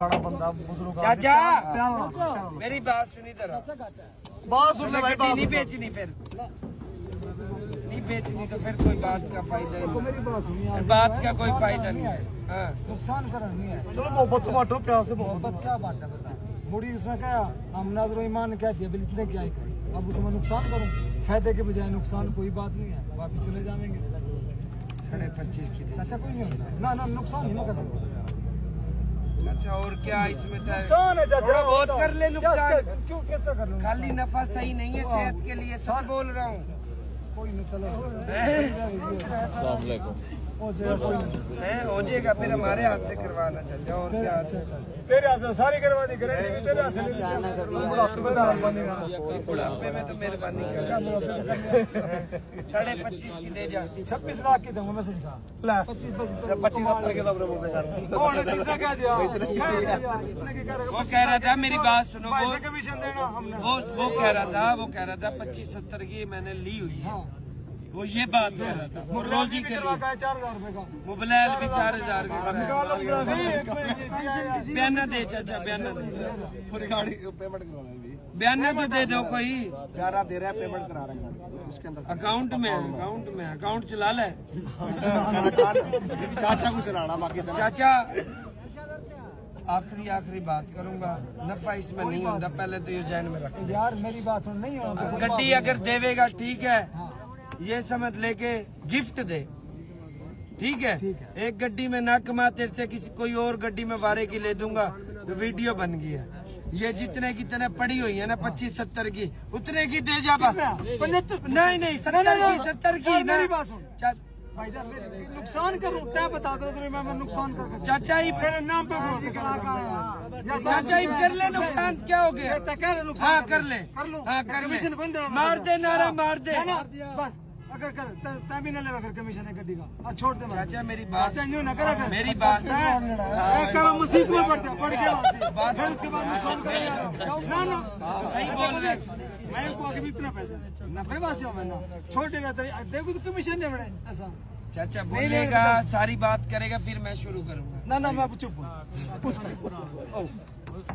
चाचा मेरी बात सुनी तरह बात सुन ले भाई, बात नहीं बेचनी फिर नहीं बेचनी तो फिर कोई बात का फायदा नहीं, मेरी बात सुनिए, बात का कोई फायदा नहीं है। हाँ नुकसान करना नहीं है। चलो मोहब्बत से बांटो, प्यार से मोहब्बत क्या बात है बता। बूढ़ी उसने कहा हम नाजरो ईमान क्या दिया बिल इतने क्या ही करें, अब उसमें नुकसान करूँ, फायदे के बजाय नुकसान कोई बात नहीं है, वापिस चले जाएंगे। 25.5 की दे। चाचा कोई नहीं होता ना नुकसान ही ना कर सकते। अच्छा और क्या इसमें था? नुकसान है चाचा, थोड़ा बहुत कर ले नुकसान, क्यों कैसा कर लूं? खाली नफा सही नहीं है सेहत के लिए, सच बोल रहा हूँ। कोई नहीं चलो हो हो जाएगा फिर हमारे हाथ से करवाना चाचा, और क्या तेरे हाथ से सारी करवा दी, गारंटी भी तेरे हाथ से बुढ़ापे में तो मेहरबानी कर 25.5 की दे जा। 26 लाख की दूंगा मैं सिखा 25-70 के दबरे मुझे कर किसने क्या दिया इतने की कर वो कह रहा था मेरी बात सुनो, वो कमीशन देना हमने वो कह रहा था 25-70 की मैंने ली हुई है, वो ये बात कह रहा था। वो रोजी के लिए 4,000 रुपए का मोबाइल भी 4,000 का बयाना दे चाचा, बयाना दे, पूरी गाड़ी पेमेंट करवाना है भी, बयाना तो दे दो कोई। 11 दे रहे हैं, पेमेंट करा रहे हैं इसके अंदर। अकाउंट में अकाउंट चला ले चाचा को चलाना बाकी तो चाचा। आखिरी बात करूंगा, नफा इसमें नहीं होता, पहले तो ये जहन में रखो। यार मेरी बात सुन, नहीं होना तो गड्डी अगर देवेगा ठीक है, ये समझ लेके गिफ्ट दे, ठीक है। एक गड्डी में ना कमा, तेरे से किसी कोई और गड्डी में वारे की ले दूंगा तो वीडियो बन गई है। ये जितने की तने पड़ी हुई है ना 25-70 की, उतने की दे जा बस। 75 नहीं 70 की मेरी बात सुन चा- भाईजान, नुकसान करूँ तय बता दो, मैं नुकसान कर चाचा ही मेरे नाम पे चाचा ही कर ले, नुकसान क्या हो गया? हाँ कर ले, हाँ कर ले, मार दे नारा, मार दे बस। अगर कर तय भी ना ले फिर कमीशन है गड्डी का, और छोड़ दे चाचा। मेरी बात यूँ ना करे, मेरी बात मस्जिद में पड़ गया फिर उसके बाद नुकसान करेगा ना सही बोल रहे। मैं को आगे भी इतना पैसा नफे वासी हो, मैं ना छोड़ देगा देखो तो कमीशन नहीं बड़े ऐसा। चाचा बोलेगा, सारी बात करेगा, फिर मैं शुरू करूंगा। ना मैं चुप हूँ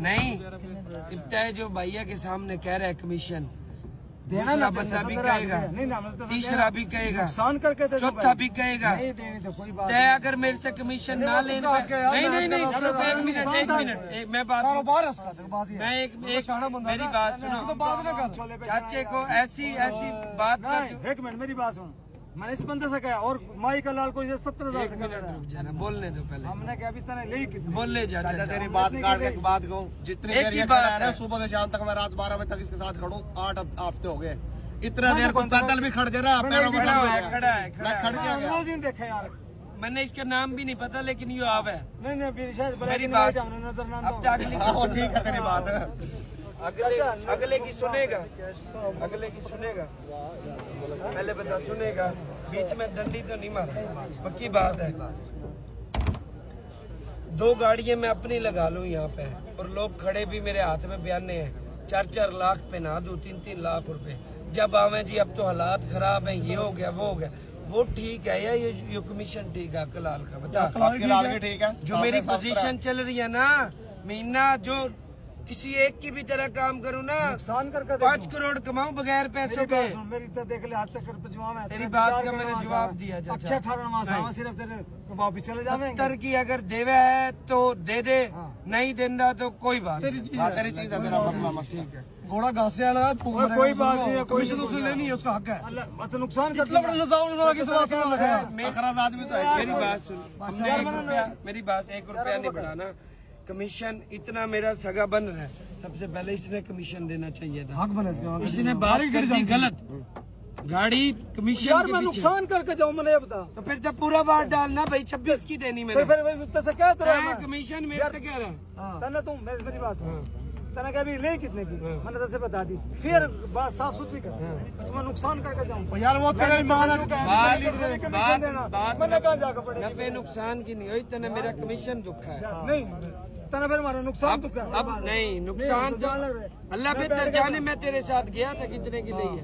नहीं, इब्तदा जो भैया के सामने कह रहा है कमीशन, देना दूसरा ना बंदा भी कहेगा, तीसरा भी कहेगा, नुकसान करके चौथा भी कहेगा। नहीं देनी तो कोई बात तय अगर मेरे से कमीशन ना लेने नहीं सुनो, एक मिनट मैं बात, मैं एक मेरी बात सुनो। चाचे को ऐसी बात कर, एक मिनट मेरी बात सुनो, मैंने इस बंदे से कहा और माई का लाल को 70,000 से रुक जाना, बोलने दो पहले, हमने क्या अभी तक ले कितने बोल ले जा चाचा। तेरी बात काट के बात कहूँ, जितनी एक देर ही ये बात खड़ा है ना, है। सुबह से शाम तक मैं रात 12 बजे तक इसके साथ खड़ूं, 8 हफ्ते हो गए। इतना देर को पैदल भी खड़ जा रहा, पैरों में दर्द हो गया। खड़ा है मैं खड़ गया। रोज दिन देखा यार, मैंने इसका नाम भी नहीं पता, लेकिन ये आव है। नहीं शायद मेरी बात नजर ना अब तक हाँ ठीक है तेरी बात। अगले की सुनेगा, पहले बता सुनेगा, बीच में डंडी तो नहीं मारा, पक्की बात है। 2 गाड़ियां मैं अपनी लगा लूं यहाँ पे, और लोग खड़े भी मेरे हाथ में बयाने हैं, 4-4 लाख पे ना दूं, 3-3 लाख रुपए। जब आवे जी अब तो हालात खराब है, ये हो गया वो हो गया, वो ठीक है या ये कमीशन ठीक है? कलाल का बता, ठीक है। जो मेरी पोजीशन चल रही है ना, महीना जो किसी एक की भी तरह काम करूँ ना, नुकसान करके 5 करोड़ कमाऊं बगैर पैसों के। मेरी तो देख ले हाथ चक्कर पे जवाब है, तेरी बात का मैंने जवाब दिया चाचा। अच्छा 18 मास आवा सिर्फ तेरे वापिस चले जाएंगे। 70 की अगर देवे है तो दे दे, नहीं देना तो कोई बात नहीं। तेरी चीज है, तेरा ठीक है। घोड़ा घास से आया कोई बात नहीं है, कमीशन उसने लेनी है, उसका हक है। बस नुकसान कर आदमी तो है। मेरी बात सुन, हमने मेरी बात 1 रुपया नहीं बढ़ाना, कमीशन इतना मेरा सगा बन रहा है, सबसे पहले इसने कमीशन देना चाहिए था। हक बना इसने बात कर दी गलत, गाड़ी कमीशन यार के मैं पीछे। नुकसान करके जाऊँ, मैंने ये बता तो फिर जब पूरा बात डालना भाई, 26 की देनी मैंने। फिर से क्या तरह कमीशन मेरे से कह रहा है। तने तुम मेरी बात सुन, तने क्या भी ले कितने की मैंने तुझसे बता दी, फिर बात साफ सुथरी कर, उसमें नुकसान करके जाऊँ यार। वो तेरा कमीशन देना, मैंने कहाँ जाकर पड़े। नफे नुकसान की नहीं हुई, तने मेरा कमीशन दुखा है। नहीं तना फिर हमारा नुकसान तो क्या अब नहीं नुकसान तो अल्लाह बेहतर जाने, मैं तेरे साथ गया था, कितने की ली है?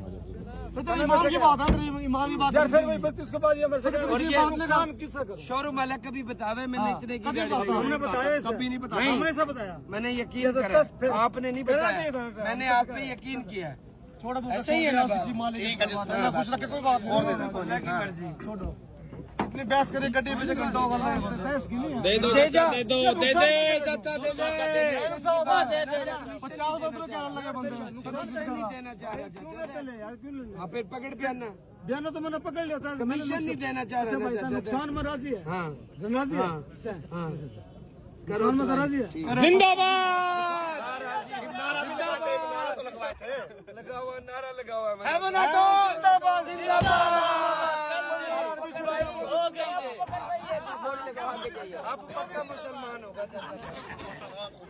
ईमान की बात है, ईमान की बात यार। फिर वही 32 के बाद ये मेरे से और ये नुकसान किसका करो? शोरूम वाला कभी बतावे मैंने इतने की गाड़ी ली। हमने बताया इसे। कभी नहीं बताया। हमने सब बताया। मैंने ये यकीन तो करा, फिर- आपने नहीं फिर बताया, नहीं बताया। मैंने आप पे यकीन किया। छोड़ो ऐसे ही है ना बात? ठीक है जी, खुश रखे, कोई बात नहीं। और दे दो। अल्लाह की मर्जी। छोड़ो इतनी बहस करे गड्डी पे घंटा होगा। बहस की नहीं है। दे जा, दे दे चाचा, दे दे। 50 तो क्या लगे बंदे कमीशन नहीं देना चाह रहा चाचा। ले यार, क्यों ले? हाँ फिर पकड़ पे आना। बयान तो मैंने पकड़ लिया था। कमीशन नहीं देना चाह रहा भाई, चाचा। नुकसान में राजी है। हाँ राजी है। हाँ नुकसान में तो राजी है। जिंदाबाद। नारा भी लगाए थे, नारा तो लगवाए थे। लगा हुआ नारा लगा हुआ है मैंने। जिंदाबाद अब पक्का मुसलमान होगा चाचा।